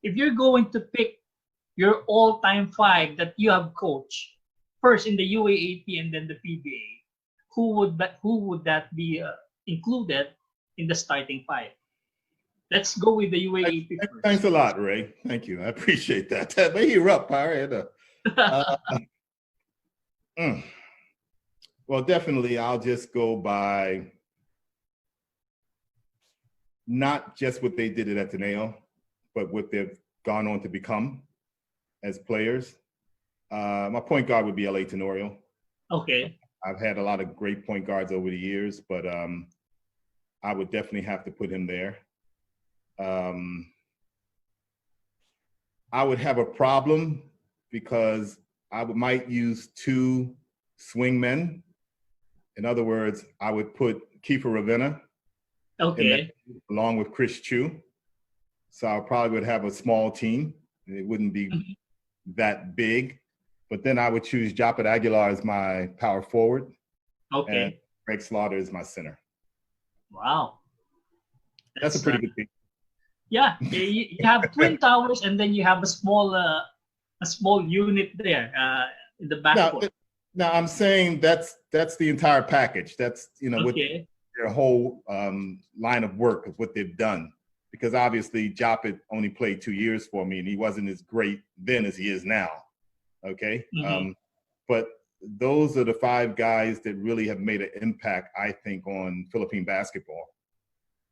if you're going to pick your all-time five that you have coached, first in the UAAP and then the PBA, who would that be included in the starting five? Let's go with the UAAP first. Thanks a lot, Ray. Thank you. I appreciate that. May you up, all right. Well, definitely, I'll just go by not just what they did at Ateneo, but what they've gone on to become as players. My point guard would be L.A. Tenorio. Okay. I've had a lot of great point guards over the years, but I would definitely have to put him there. I would have a problem because I might use two swingmen. In other words, I would put Kiefer Ravenna along with Chris Chu. So I probably would have a small team. It wouldn't be that big. But then I would choose Japet Aguilar as my power forward. Okay. And Greg Slaughter is my center. Wow. That's a pretty good team. Yeah, you have Twin Towers, and then you have a small unit there in the backcourt. Now I'm saying that's the entire package. That's with their whole line of work of what they've done. Because obviously Japet only played 2 years for me, and he wasn't as great then as he is now. Okay, but those are the five guys that really have made an impact, I think, on Philippine basketball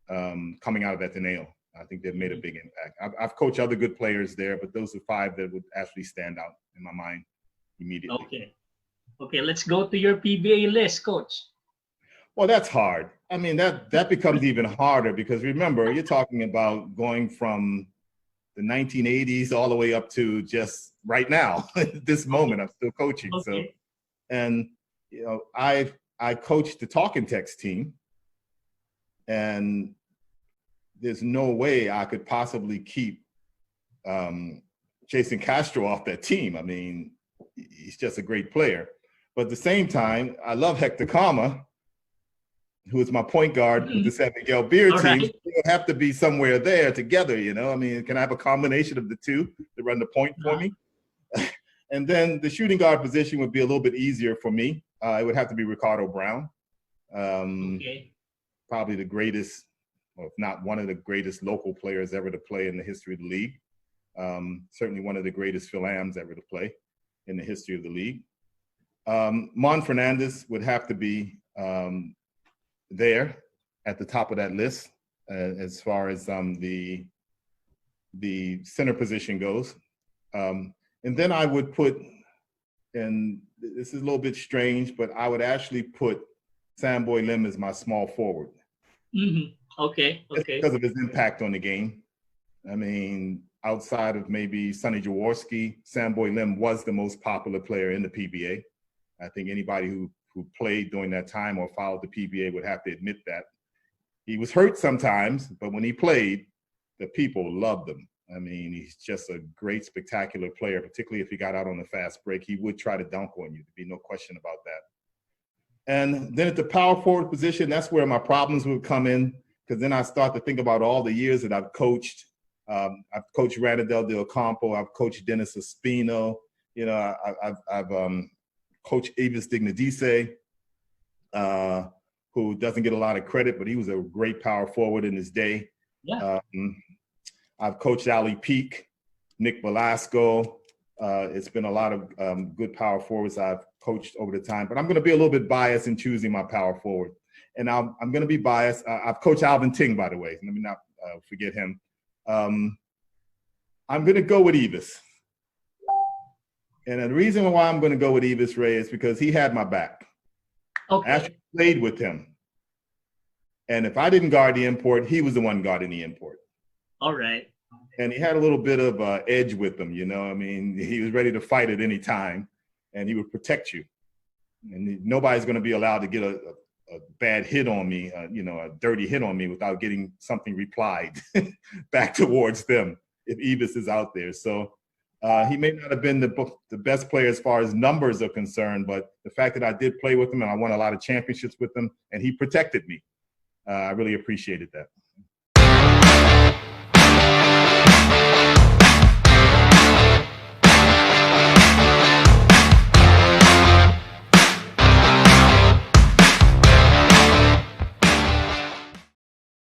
coming out of Ateneo. I think they've made a big impact. I've coached other good players there, but those are five that would actually stand out in my mind immediately. Okay, let's go to your PBA list, Coach. Well, that's hard. I mean, that becomes even harder because remember, you're talking about going from the 1980s all the way up to just right now, this moment. I'm still coaching. So, and I coached the Talking Text team, and there's no way I could possibly keep Jason Castro off that team. I mean, he's just a great player. But at the same time, I love Hector Kama, who is my point guard with the San Miguel Beer team. Right. We'll have to be somewhere there together, I mean, can I have a combination of the two to run the point for me? And then the shooting guard position would be a little bit easier for me. It would have to be Ricardo Brown. Probably the greatest, or if not one of the greatest local players ever to play in the history of the league. Certainly one of the greatest Phil-Ams ever to play in the history of the league. Mon Fernandez would have to be there at the top of that list as far as the center position goes. And then I would put, and this is a little bit strange, but I would actually put Samboy Lim as my small forward. Okay. Because of his impact on the game. I mean, outside of maybe Sonny Jaworski, Samboy Lim was the most popular player in the PBA. I think anybody who played during that time or followed the PBA would have to admit that. He was hurt sometimes, but when he played, the people loved him. I mean, he's just a great, spectacular player, particularly if he got out on the fast break. He would try to dunk on you. There'd be no question about that. And then at the power forward position, that's where my problems would come in, because then I start to think about all the years that I've coached. I've coached Ranadel Del Campo. I've coached Dennis Espino. I've Coach Avis Dignadice, who doesn't get a lot of credit, but he was a great power forward in his day. Yeah. I've coached Ali Peak, Nick Velasco. It's been a lot of good power forwards I've coached over the time, but I'm going to be a little bit biased in choosing my power forward. And I'm going to be biased. I've coached Alvin Ting, by the way. Let me not forget him. I'm going to go with Evis. And the reason why I'm going to go with Evis, Ray, is because he had my back. Okay. I actually played with him. And if I didn't guard the import, he was the one guarding the import. All right. And he had a little bit of edge with him, I mean, he was ready to fight at any time, and he would protect you. And nobody's going to be allowed to get a bad hit on me, a dirty hit on me without getting something replied back towards them if Evis is out there. So he may not have been the best player as far as numbers are concerned, but the fact that I did play with him and I won a lot of championships with him and he protected me, I really appreciated that.